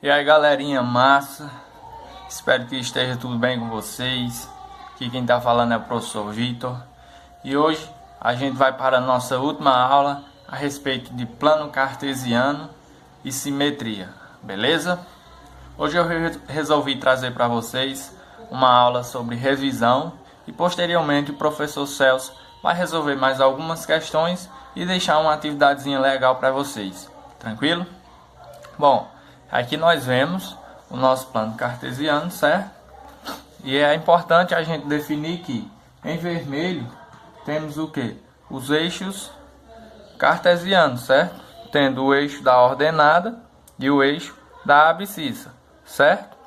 E aí, galerinha massa, espero que esteja tudo bem com vocês. Aqui quem tá falando é o professor Vitor. E hoje a gente vai para a nossa última aula a respeito de plano cartesiano e simetria, beleza? Hoje eu resolvi trazer para vocês uma aula sobre revisão e posteriormente o professor Celso vai resolver mais algumas questões e deixar uma atividadezinha legal para vocês, tranquilo? Bom, aqui nós vemos o nosso plano cartesiano, certo? E é importante a gente definir que em vermelho temos o que? Os eixos cartesianos, certo? Tendo o eixo da ordenada e o eixo da abscissa, certo?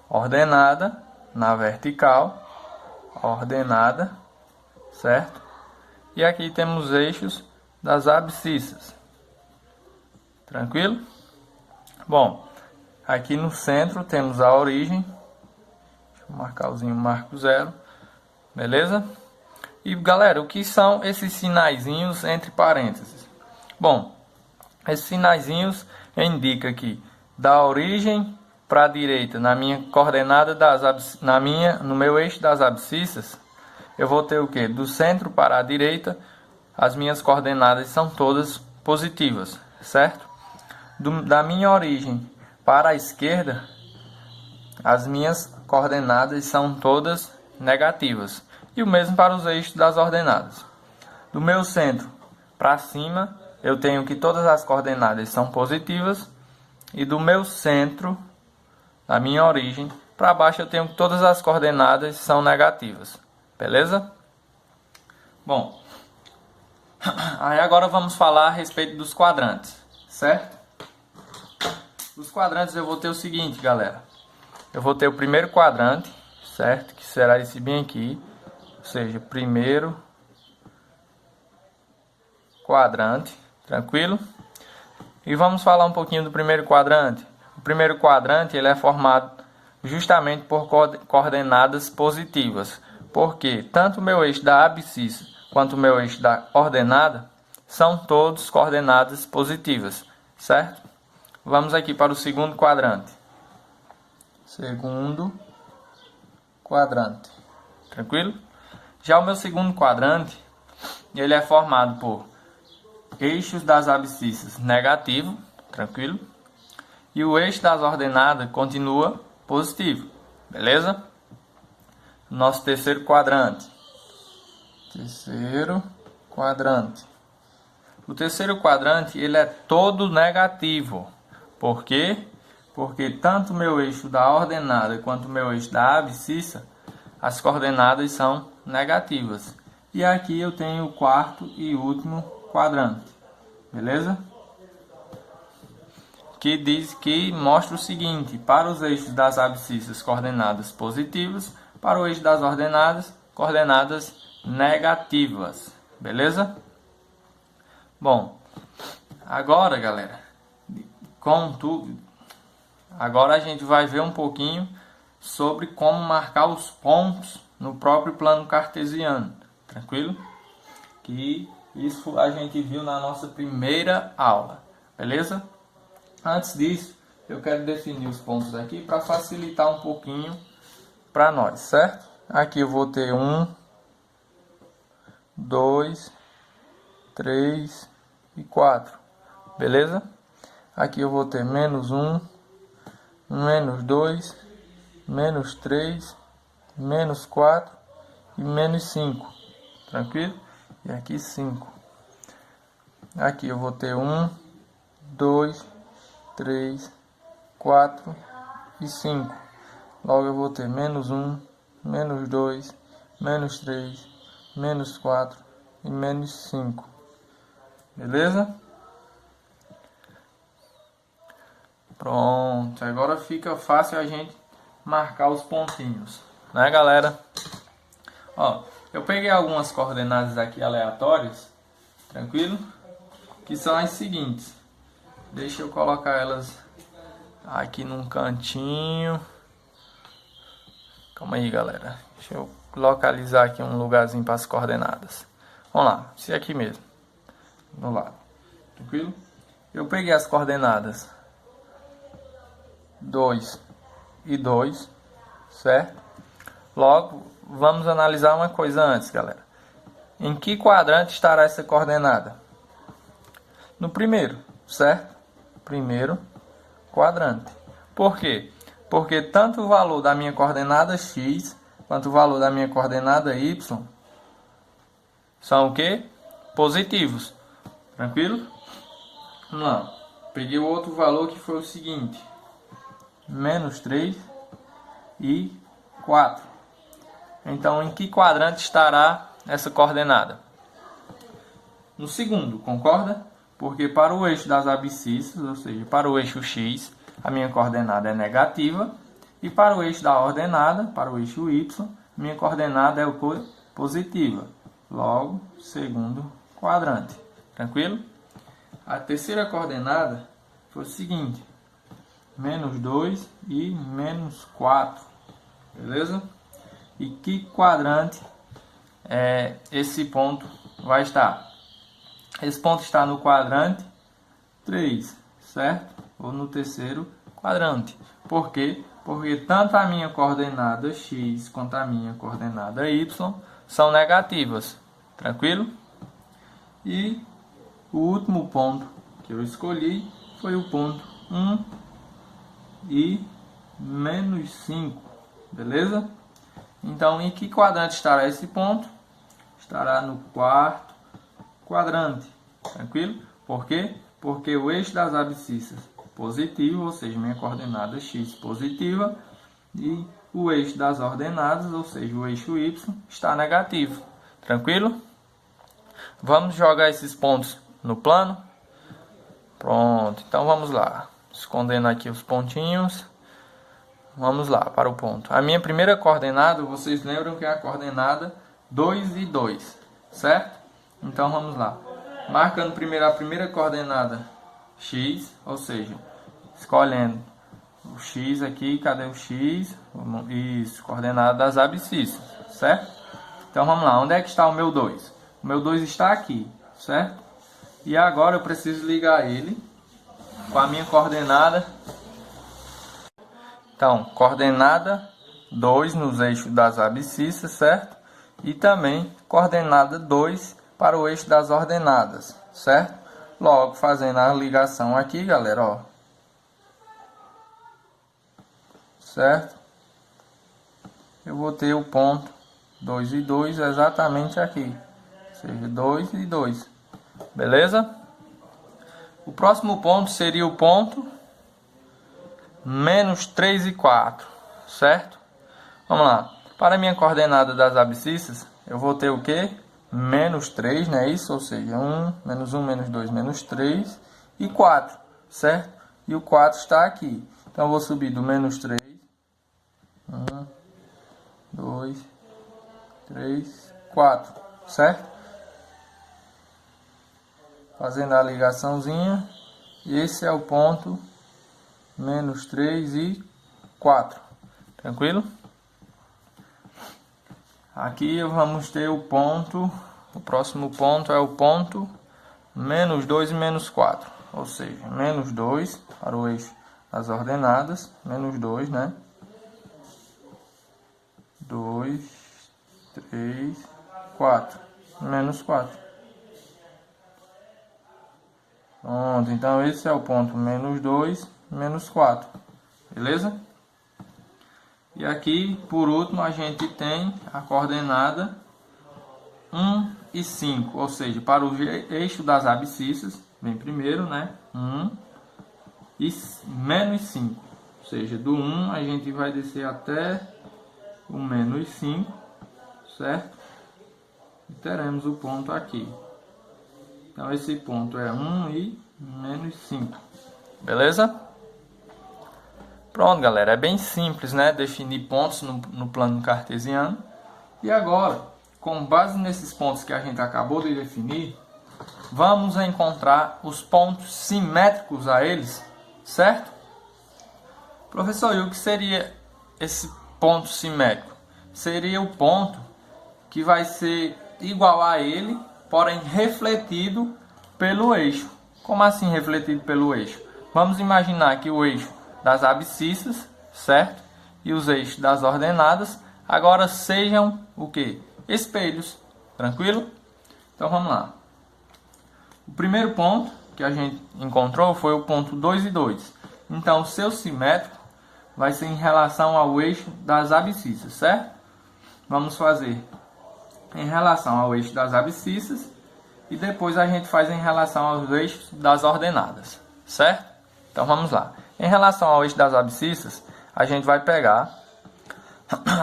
Ordenada na vertical, ordenada, certo? E aqui temos os eixos das abscissas, tranquilo? Bom, aqui no centro temos a origem. Deixa eu marcar marco zero. Beleza? E galera, o que são esses sinaizinhos entre parênteses? Bom, esses sinaizinhos indicam que da origem para a direita, na minha coordenada no meu eixo das abscissas, eu vou ter o que? Do centro para a direita, as minhas coordenadas são todas positivas, certo? Da minha origem para a esquerda, as minhas coordenadas são todas negativas. E o mesmo para os eixos das ordenadas. Do meu centro para cima, eu tenho que todas as coordenadas são positivas. E do meu centro, da minha origem, para baixo, eu tenho que todas as coordenadas são negativas. Beleza? Bom, aí agora vamos falar a respeito dos quadrantes, certo? Dos quadrantes eu vou ter o seguinte, galera. Eu vou ter o primeiro quadrante, certo? Que será esse bem aqui. Ou seja, primeiro quadrante, tranquilo? E vamos falar um pouquinho do primeiro quadrante. O primeiro quadrante ele é formado justamente por coordenadas positivas. Porque tanto o meu eixo da abscissa quanto o meu eixo da ordenada são todos coordenadas positivas, certo? Vamos aqui para o segundo quadrante. Segundo quadrante. Tranquilo? Já o meu segundo quadrante, ele é formado por eixos das abscissas negativo, tranquilo? E o eixo das ordenadas continua positivo, beleza? Nosso terceiro quadrante. Terceiro quadrante. O terceiro quadrante, ele é todo negativo. Por quê? Porque tanto o meu eixo da ordenada quanto o meu eixo da abscissa, as coordenadas são negativas. E aqui eu tenho o quarto e último quadrante. Beleza? Que mostra o seguinte: para os eixos das abscissas, coordenadas positivas, para o eixo das ordenadas, coordenadas negativas. Beleza? Bom, agora, galera, agora a gente vai ver um pouquinho sobre como marcar os pontos no próprio plano cartesiano, tranquilo? Que isso a gente viu na nossa primeira aula, beleza? Antes disso, eu quero definir os pontos aqui para facilitar um pouquinho para nós, certo? Aqui eu vou ter 1, 2, 3 e 4, beleza? Aqui eu vou ter menos 1, menos 2, menos 3, menos 4 e menos 5, tranquilo? E aqui 5. Aqui eu vou ter 1, 2, 3, 4 e 5. Logo eu vou ter menos 1, menos 2, menos 3, menos 4 e menos 5. Beleza? Pronto, agora fica fácil a gente marcar os pontinhos, né, galera? Ó, eu peguei algumas coordenadas aqui aleatórias, tranquilo? Que são as seguintes. Deixa eu colocar elas aqui num cantinho. Calma aí, galera. Deixa eu localizar aqui um lugarzinho para as coordenadas. Vamos lá, esse aqui mesmo, no lado, tranquilo? Eu peguei as coordenadas 2 e 2, certo? Logo, vamos analisar uma coisa antes, galera. Em que quadrante estará essa coordenada? No primeiro, certo? Primeiro quadrante. Por quê? Porque tanto o valor da minha coordenada x quanto o valor da minha coordenada y são o quê? Positivos. Tranquilo? Vamos lá. Peguei o outro valor que foi o seguinte: menos 3 e 4. Então, em que quadrante estará essa coordenada? No segundo, concorda? Porque para o eixo das abscissas, ou seja, para o eixo x, a minha coordenada é negativa. E para o eixo da ordenada, para o eixo y, minha coordenada é o positiva. Logo, segundo quadrante. Tranquilo? A terceira coordenada foi o seguinte: menos 2 e menos 4. Beleza? E que quadrante esse ponto vai estar? Esse ponto está no quadrante 3, certo? Ou no terceiro quadrante. Por quê? Porque tanto a minha coordenada x quanto a minha coordenada y são negativas. Tranquilo? E o último ponto que eu escolhi foi o ponto 1 e menos 5. Beleza? Então, em que quadrante estará esse ponto? Estará no quarto quadrante. Tranquilo? Por quê? Porque o eixo das abscissas positivo, ou seja, minha coordenada x positiva, e o eixo das ordenadas, ou seja, o eixo y, está negativo. Tranquilo? Vamos jogar esses pontos no plano? Pronto, então vamos lá. Escondendo aqui os pontinhos. Vamos lá para o ponto. A minha primeira coordenada, vocês lembram que é a coordenada 2 e 2, certo? Então vamos lá. Marcando primeiro a primeira coordenada x, ou seja, escolhendo o x aqui, cadê o x? Isso, coordenada das abscissas, certo? Então vamos lá, onde é que está o meu 2? O meu 2 está aqui, certo? E agora eu preciso ligar ele com a minha coordenada. Então, coordenada 2 nos eixos das abscissas, certo? E também coordenada 2 para o eixo das ordenadas, certo? Logo, fazendo a ligação aqui, galera, ó. Certo? Eu vou ter o ponto 2 e 2 exatamente aqui. Ou seja, 2 e 2. Beleza? O próximo ponto seria o ponto menos 3 e 4. Certo? Vamos lá. Para a minha coordenada das abscissas, eu vou ter o quê? Menos 3, não é isso? Ou seja, 1, menos 2, menos 3 e 4, certo? E o 4 está aqui. Então, eu vou subir do menos 3. 1, 2, 3, 4, certo? Fazendo a ligaçãozinha. E esse é o ponto menos 3 e 4. Tranquilo? Aqui vamos ter o ponto, o próximo ponto é o ponto menos 2 e menos 4. Ou seja, menos 2 para o eixo das ordenadas, menos 2, né? 2, 3, 4, menos 4. Pronto, então esse é o ponto menos 2, menos 4. Beleza? E aqui, por último, a gente tem a coordenada 1 e 5, ou seja, para o eixo das abscissas, vem primeiro, né? 1 e menos 5, ou seja, do 1 a gente vai descer até o menos 5, certo? E teremos o ponto aqui. Então, esse ponto é 1 e menos 5, beleza? Pronto, galera, é bem simples, né? Definir pontos no plano cartesiano. E agora, com base nesses pontos que a gente acabou de definir, vamos encontrar os pontos simétricos a eles, certo? Professor, e o que seria esse ponto simétrico? Seria o ponto que vai ser igual a ele, porém refletido pelo eixo. Como assim refletido pelo eixo? Vamos imaginar que o eixo das abscissas, certo? E os eixos das ordenadas agora sejam o que? Espelhos, tranquilo? Então vamos lá. O primeiro ponto que a gente encontrou foi o ponto 2 e 2. Então o seu simétrico vai ser em relação ao eixo das abscissas, certo? Vamos fazer em relação ao eixo das abscissas e depois a gente faz em relação aos eixos das ordenadas, certo? Então vamos lá. Em relação ao eixo das abscissas, a gente vai pegar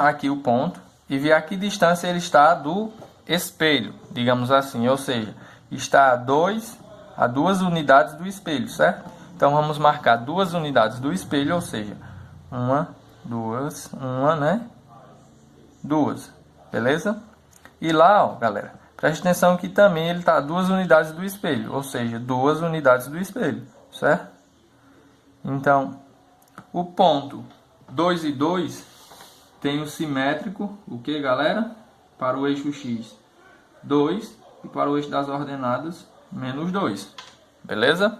aqui o ponto e ver a que distância ele está do espelho, digamos assim, ou seja, está a 2 unidades do espelho, certo? Então vamos marcar 2 unidades do espelho, ou seja, 1, 2, 1, né? 2, beleza? E lá, ó, galera, preste atenção que também ele está a 2 unidades do espelho, ou seja, 2 unidades do espelho, certo? Então, o ponto 2 e 2 tem o simétrico, o que, galera? Para o eixo X, 2, e para o eixo das ordenadas, menos 2, beleza?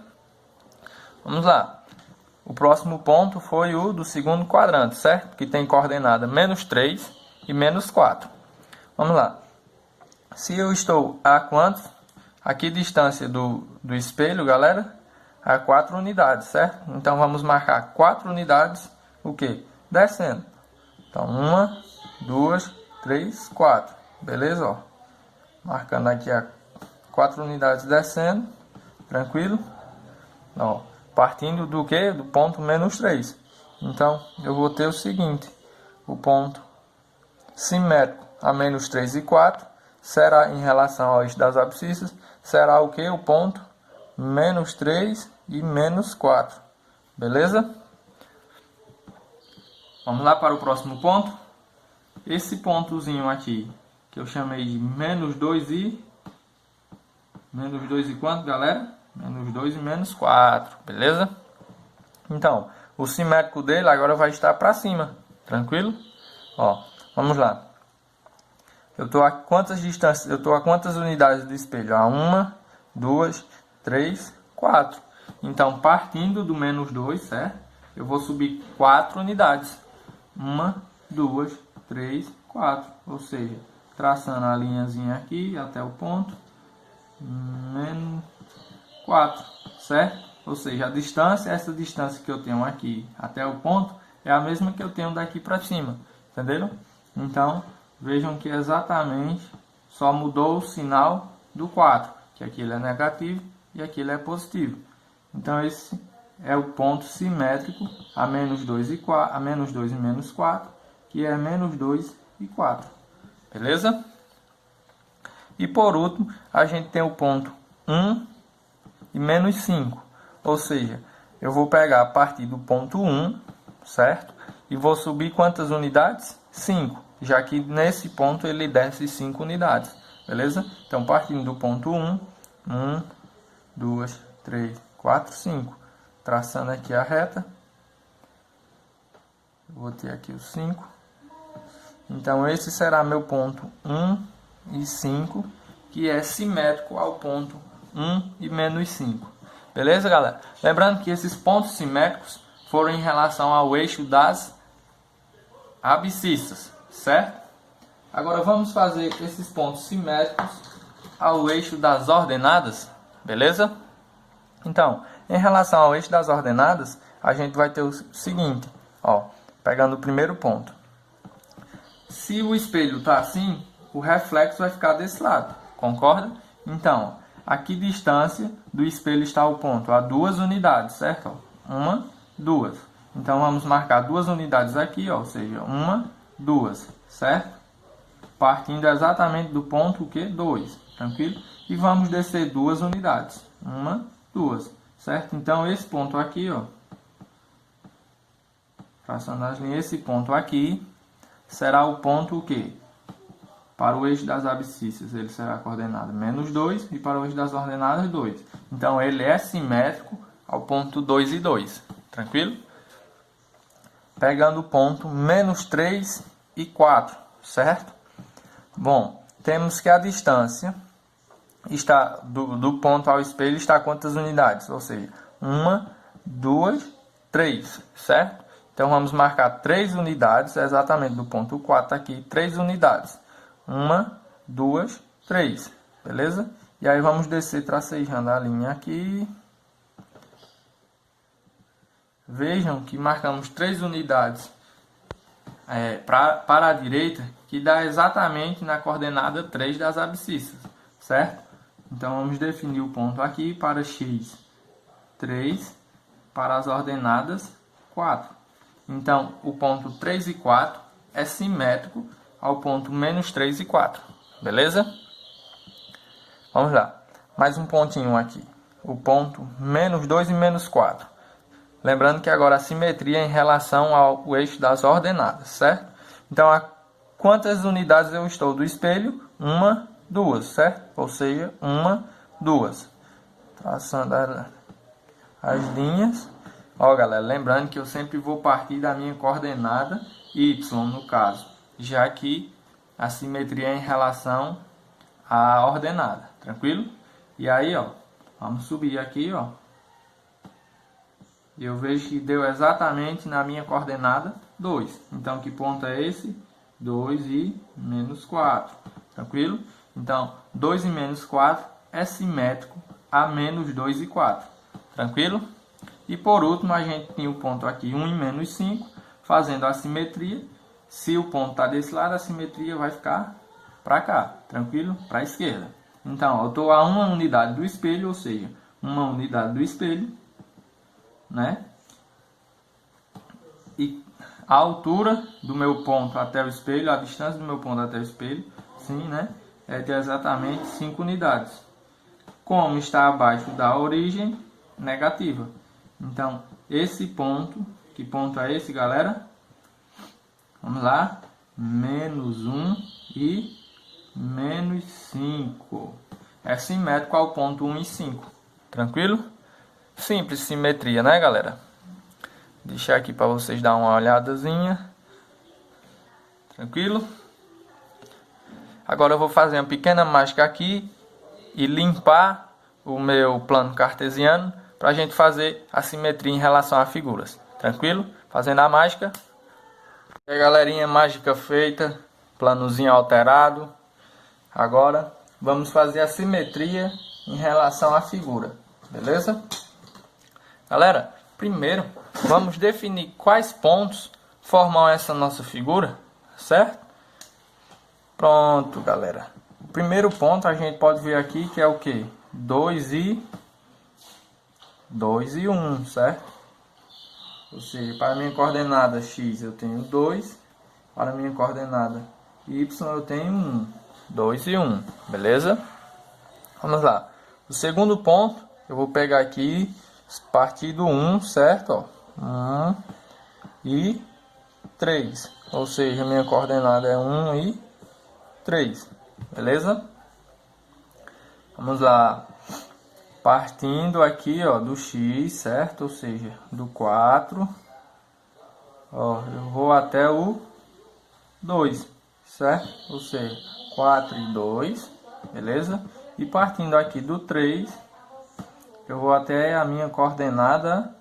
Vamos lá. O próximo ponto foi o do segundo quadrante, certo? Que tem coordenada menos 3 e menos 4. Vamos lá. Se eu estou a quantos? A que distância do espelho, galera? A 4 unidades, certo? Então vamos marcar 4 unidades, o que? Descendo. Então 1, 2, 3, 4. Beleza? Ó. Marcando aqui a 4 unidades descendo. Tranquilo? Ó. Partindo do que? Do ponto menos 3. Então eu vou ter o seguinte. O ponto simétrico a menos 3 e 4 será em relação ao eixo das abscissas. Será o que? O ponto menos 3 e menos 4. Beleza? Vamos lá para o próximo ponto. Esse pontozinho aqui, que eu chamei de menos 2 e... Menos 2 e quanto, galera? Menos 2 e menos 4. Beleza? Então, o simétrico dele agora vai estar para cima. Tranquilo? Ó, vamos lá. Eu estou a quantas distâncias? Eu estou a quantas unidades do espelho? A 1, 2, 3, 4. Então, partindo do menos 2, certo? Eu vou subir 4 unidades. 1, 2, 3, 4. Ou seja, traçando a linhazinha aqui até o ponto. Menos 4, certo? Ou seja, a distância, essa distância que eu tenho aqui até o ponto, é a mesma que eu tenho daqui para cima. Entenderam? Então, vejam que exatamente só mudou o sinal do 4. Que aqui ele é negativo e aqui ele é positivo. Então, esse é o ponto simétrico a menos 2 e 4, a menos 2 e menos 4, que é menos 2 e 4. Beleza? E por último, a gente tem o ponto 1 e menos 5. Ou seja, eu vou pegar a partir do ponto 1, certo? E vou subir quantas unidades? 5. Já que nesse ponto ele desce 5 unidades. Beleza? Então, partindo do ponto 1, 1, 2, 3, 4, 5. Traçando aqui a reta. Vou ter aqui o 5. Então, esse será meu ponto 1 e 5, que é simétrico ao ponto 1 e menos 5. Beleza, galera? Lembrando que esses pontos simétricos foram em relação ao eixo das abscissas, certo? Agora vamos fazer esses pontos simétricos ao eixo das ordenadas, beleza? Então, em relação ao eixo das ordenadas, a gente vai ter o seguinte, ó, pegando o primeiro ponto. Se o espelho está assim, o reflexo vai ficar desse lado, concorda? Então, a que distância do espelho está o ponto? A 2 unidades, certo? 1, 2. Então, vamos marcar 2 unidades aqui, ó, ou seja, 1, 2, certo? Partindo exatamente do ponto, o que? 2, tranquilo? E vamos descer 2 unidades. 1, 2, certo? Então, esse ponto aqui, ó, traçando as linhas, esse ponto aqui será o ponto o quê? Para o eixo das abscissas, ele será coordenado menos 2 e para o eixo das ordenadas 2. Então, ele é simétrico ao ponto 2 e 2. Tranquilo? Pegando o ponto menos 3 e 4, certo? Bom, temos que a distância está do ponto ao espelho está a quantas unidades? Ou seja, 1, 2 3, certo? Então vamos marcar 3 unidades, exatamente do ponto 4 aqui, 3 unidades. 1, 2, 3, beleza? E aí vamos descer tracejando a linha aqui. Vejam que marcamos 3 unidades para a direita, que dá exatamente na coordenada 3 das abscissas, certo? Então vamos definir o ponto aqui para x, 3, para as ordenadas 4. Então o ponto 3 e 4 é simétrico ao ponto menos 3 e 4, beleza? Vamos lá, mais um pontinho aqui, o ponto menos 2 e menos 4. Lembrando que agora a simetria é em relação ao eixo das ordenadas, certo? Então, a quantas unidades eu estou do espelho? 1, 2, certo? Ou seja, 1, 2. Traçando as linhas. Ó, galera, lembrando que eu sempre vou partir da minha coordenada y, no caso. Já que a simetria é em relação à ordenada, tranquilo? E aí, ó, vamos subir aqui, ó. Eu vejo que deu exatamente na minha coordenada 2. Então, que ponto é esse? 2 e menos 4. Tranquilo? Então, 2 e menos 4 é simétrico a menos 2 e 4. Tranquilo? E por último, a gente tem o ponto aqui 1 e menos 5, fazendo a simetria. Se o ponto está desse lado, a simetria vai ficar para cá. Tranquilo? Para a esquerda. Então, eu estou a uma unidade do espelho, ou seja, uma unidade do espelho, né? E a altura do meu ponto até o espelho, a distância do meu ponto até o espelho, sim, né? É de exatamente 5 unidades. Como está abaixo da origem, negativa. Então, esse ponto, que ponto é esse, galera? Vamos lá. Menos 1 e menos 5. É simétrico ao ponto 1 e 5. Tranquilo? Simples simetria, né, galera? Deixar aqui para vocês dar uma olhadazinha. Tranquilo? Agora eu vou fazer uma pequena mágica aqui e limpar o meu plano cartesiano para a gente fazer a simetria em relação a figuras. Tranquilo? Fazendo a mágica. E aí, galerinha, mágica feita. Planozinho alterado. Agora vamos fazer a simetria em relação à figura. Beleza? Galera, primeiro vamos definir quais pontos formam essa nossa figura, certo? Pronto, galera. O primeiro ponto a gente pode ver aqui que é o que? 2 e 1, certo? Ou seja, para a minha coordenada x eu tenho 2, para a minha coordenada y eu tenho 1. 2 e 1, beleza? Vamos lá. O segundo ponto eu vou pegar aqui partir do 1, certo? Ó. 1 e 3. Ou seja, minha coordenada é 1 e 3. Beleza? Vamos lá. Partindo aqui, ó, do x, certo? Ou seja, do 4. Ó, eu vou até o 2, certo? Ou seja, 4 e 2. Beleza? E partindo aqui do 3, eu vou até a minha coordenada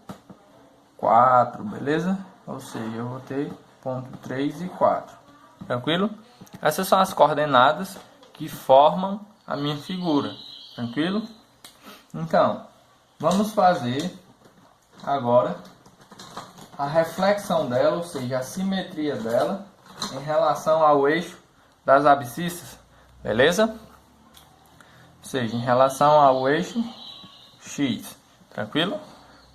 4, beleza? Ou seja, eu vou ter ponto 3 e 4. Tranquilo? Essas são as coordenadas que formam a minha figura. Tranquilo? Então, vamos fazer agora a reflexão dela, ou seja, a simetria dela em relação ao eixo das abscissas. Beleza? Ou seja, em relação ao eixo x, tranquilo?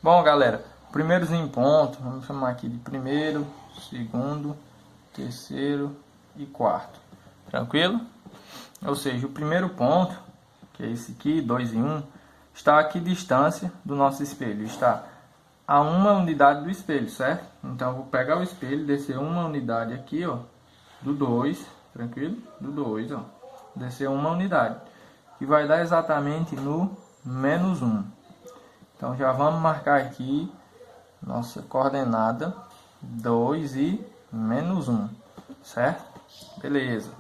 Bom, galera, primeiros em ponto, vamos chamar aqui de primeiro, segundo, terceiro e quarto, tranquilo? Ou seja, o primeiro ponto, que é esse aqui, 2 e 1, está aqui distância do nosso espelho, está a uma unidade do espelho, certo? Então eu vou pegar o espelho, descer uma unidade aqui, ó, do 2, tranquilo? Do 2, ó, descer uma unidade, que vai dar exatamente no menos 1. Então já vamos marcar aqui nossa coordenada 2 e menos 1, certo? Beleza.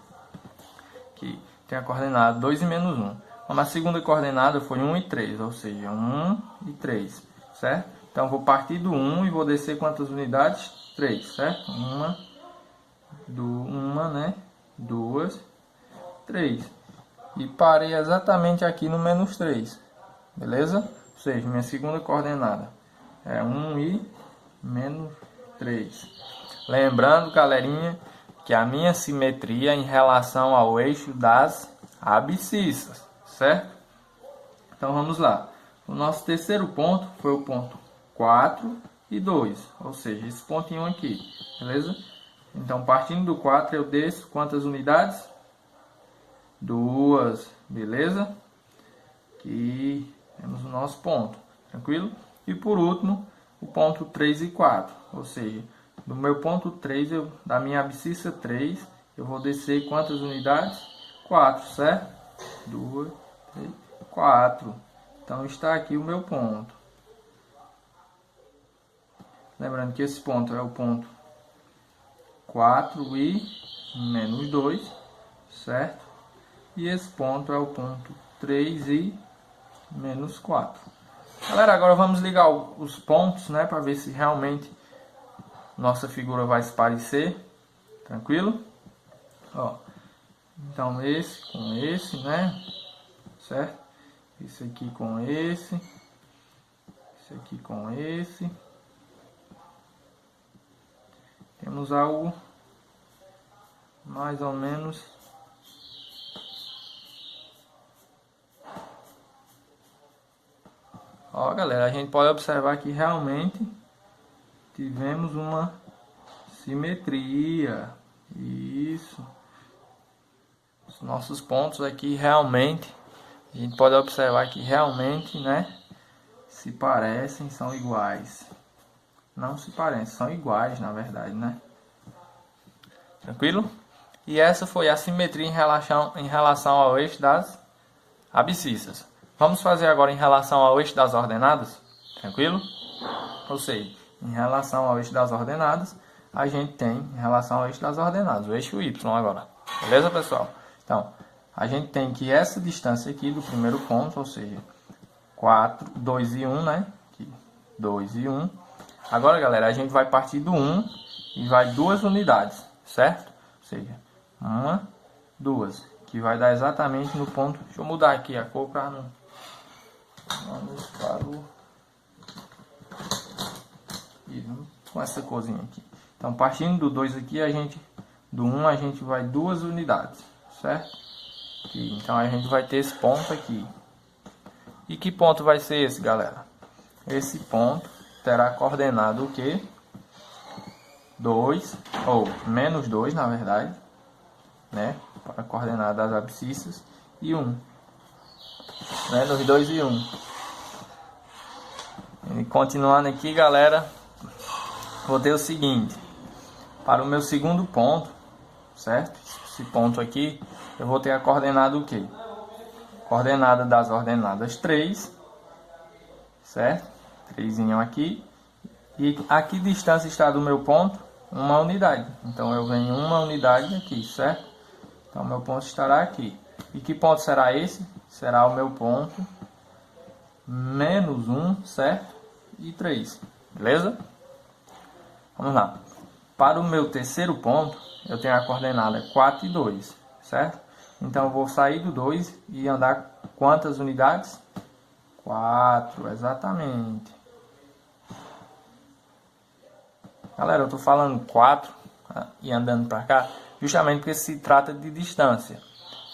Aqui tem a coordenada 2 e menos 1. A segunda coordenada foi 1 e 3, ou seja, 1 e 3, certo? Então vou partir do 1 e vou descer quantas unidades? 3, certo? Uma, né? 2, 3. E parei exatamente aqui no menos 3. Beleza? Ou seja, minha segunda coordenada é 1 e menos 3. Lembrando, galerinha, que a minha simetria é em relação ao eixo das abscissas, certo? Então vamos lá. O nosso terceiro ponto foi o ponto 4 e 2, ou seja, esse pontinho aqui, beleza? Então partindo do 4 eu desço quantas unidades? 2, beleza? Aqui temos o nosso ponto, tranquilo? E por último, o ponto 3 e 4, ou seja, do meu ponto 3, da minha abscissa 3, eu vou descer quantas unidades? 4, certo? 2, 3, 4. Então está aqui o meu ponto. Lembrando que esse ponto é o ponto 4 e menos 2, certo? E esse ponto é o ponto 3 e menos 4. Galera, agora vamos ligar os pontos, né, para ver se realmente nossa figura vai se parecer. Tranquilo? Ó, então esse com esse, né? Certo? Esse aqui com esse. Esse aqui com esse. Temos algo mais ou menos ó, galera, a gente pode observar que realmente tivemos uma simetria. Isso. Os nossos pontos aqui realmente, a gente pode observar que realmente, né, se parecem, são iguais. Não se parecem, são iguais, na verdade, né? Tranquilo? E essa foi a simetria em relação ao eixo das abscissas. Vamos fazer agora em relação ao eixo das ordenadas? Tranquilo? Ou seja, em relação ao eixo das ordenadas, a gente tem em relação ao eixo das ordenadas, o eixo Y agora. Beleza, pessoal? Então, a gente tem que essa distância aqui do primeiro ponto, ou seja, 4, 2 e 1, né? Aqui, 2 e 1. Agora, galera, a gente vai partir do 1 e vai 2 unidades, certo? Ou seja, 1, 2, que vai dar exatamente no ponto. Deixa eu mudar aqui a cor para não. Vamos para o. E vamos com essa corzinha aqui. Então, partindo do 2 aqui, do 1 a gente vai 2 unidades, certo? Aqui. Então, a gente vai ter esse ponto aqui. E que ponto vai ser esse, galera? Esse ponto terá coordenado o quê? 2, ou menos 2, na verdade, né? Para a coordenada das abscissas, e 1. Menos 2 e 1. E continuando aqui, galera, vou ter o seguinte. Para o meu segundo ponto, certo? Esse ponto aqui, eu vou ter a coordenada o quê? Coordenada das ordenadas 3, certo? 3 aqui. E a que distância está do meu ponto? 1 unidade. Então eu venho 1 unidade aqui, certo? Então meu ponto estará aqui. E que ponto será esse? Será o meu ponto menos 1, certo? E 3. Beleza? Vamos lá. Para o meu terceiro ponto, eu tenho a coordenada 4 e 2, certo? Então eu vou sair do 2 e andar quantas unidades? 4, exatamente. Galera, eu estou falando 4 e andando para cá, justamente porque se trata de distância.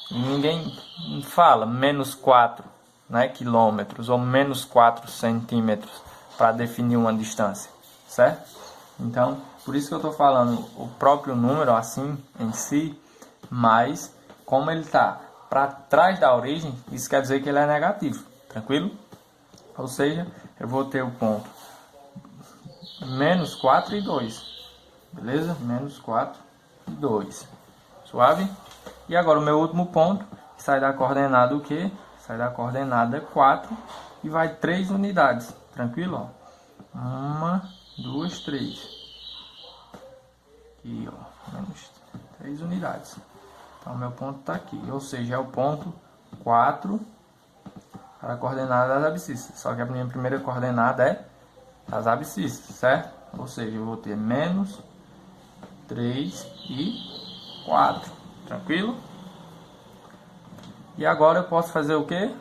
E ninguém fala menos 4, né, quilômetros ou menos 4 centímetros para definir uma distância, certo? Então, por isso que eu estou falando o próprio número assim em si, mas como ele está para trás da origem, isso quer dizer que ele é negativo, tranquilo? Ou seja, eu vou ter o ponto menos 4 e 2, beleza? Menos 4 e 2, suave? E agora o meu último ponto, que sai da coordenada o quê? Sai da coordenada 4 e vai 3 unidades, tranquilo? 1, 2, 3. Aqui, ó, menos 3 unidades. Então, meu ponto está aqui, ou seja, é o ponto 4 para a coordenada das abscissas. Só que a minha primeira coordenada é das abscissas, certo? Ou seja, eu vou ter menos 3 e 4, tranquilo? E agora eu posso fazer o que?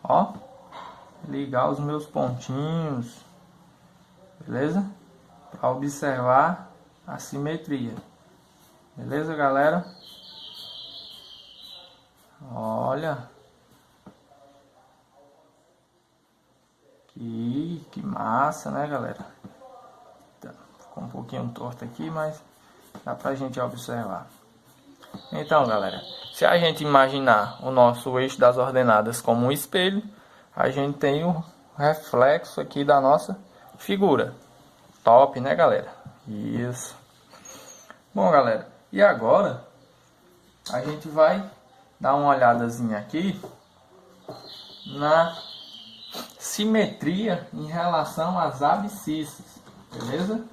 Ó, ligar os meus pontinhos, beleza? Para observar a simetria, beleza, galera? Olha, que massa, né, galera? Então, ficou um pouquinho torto aqui, mas dá pra gente observar. Então, galera, se a gente imaginar o nosso eixo das ordenadas como um espelho, a gente tem o reflexo aqui da nossa figura. Top, né, galera? Isso. Bom, galera, e agora a gente vai dar uma olhadazinha aqui na simetria em relação às abscissas, beleza?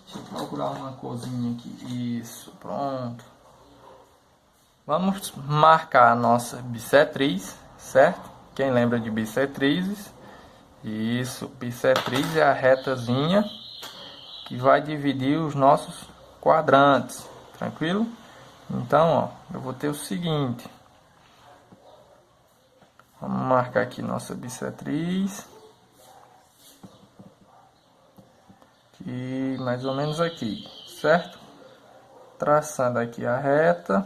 Deixa eu procurar uma corzinha aqui. Isso, pronto. Vamos marcar a nossa bissetriz, certo? Quem lembra de bissetrizes? Isso, bissetriz é a retazinha que vai dividir os nossos quadrantes, tranquilo? Então, ó, eu vou ter o seguinte. Vamos marcar aqui nossa bissetriz. E mais ou menos aqui, certo? Traçando aqui a reta.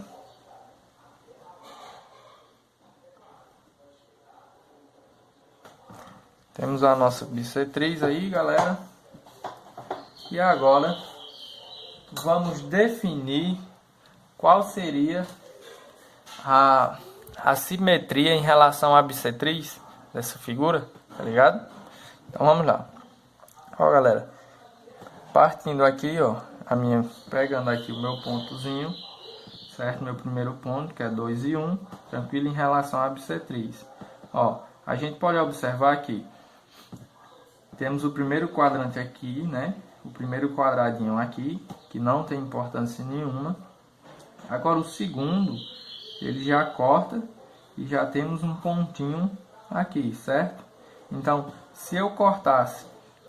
Temos a nossa bissetriz aí, galera. E agora vamos definir qual seria a simetria em relação à bissetriz dessa figura, tá ligado? Então vamos lá. Ó, galera, partindo aqui, ó, pegando aqui o meu pontozinho, certo? Meu primeiro ponto, que é 2 e 1, tranquilo, em relação à bissetriz. Ó, a gente pode observar aqui, temos o primeiro quadrante aqui, né? O primeiro quadradinho aqui, que não tem importância nenhuma. Agora o segundo, ele já corta e já temos um pontinho aqui, certo? Então, se eu cortasse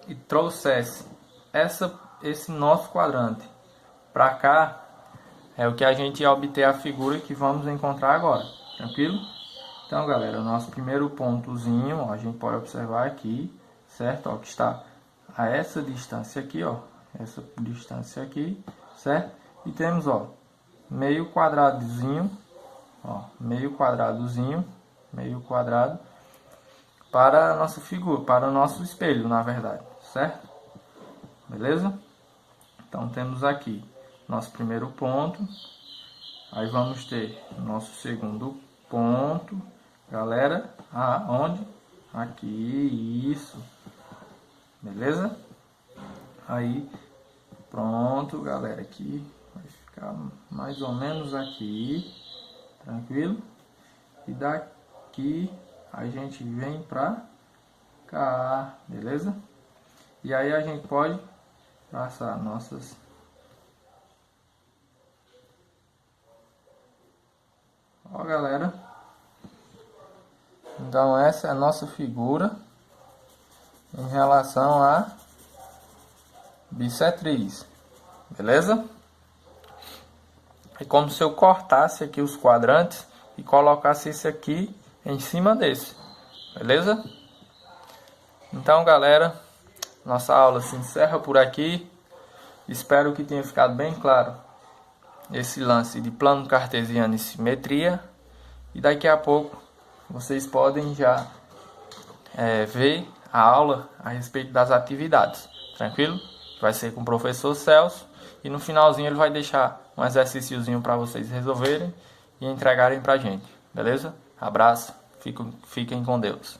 e trouxesse esse nosso quadrante para cá, é o que a gente ia obter a figura que vamos encontrar agora, tranquilo? Então, galera, o nosso primeiro pontozinho, ó, a gente pode observar aqui, certo? Ó, que está a essa distância aqui, ó, essa distância aqui, certo? E temos, ó, meio quadradozinho, ó, meio quadrado para a nossa figura, para o nosso espelho, na verdade, certo? Beleza? Então temos aqui nosso primeiro ponto, aí vamos ter nosso segundo ponto, galera, aonde? Aqui, isso, beleza? Aí, pronto, galera, aqui vai ficar mais ou menos aqui, tranquilo? E daqui a gente vem pra cá, beleza? E aí a gente pode traçar nossas... Ó, galera, então essa é a nossa figura em relação a bissetriz, beleza? É como se eu cortasse aqui os quadrantes e colocasse esse aqui em cima desse, beleza? Então, galera, nossa aula se encerra por aqui. Espero que tenha ficado bem claro esse lance de plano cartesiano e simetria. E daqui a pouco vocês podem já ver a aula a respeito das atividades, tranquilo? Vai ser com o professor Celso e no finalzinho ele vai deixar um exercíciozinho para vocês resolverem e entregarem pra gente, beleza? Abraço, fiquem com Deus.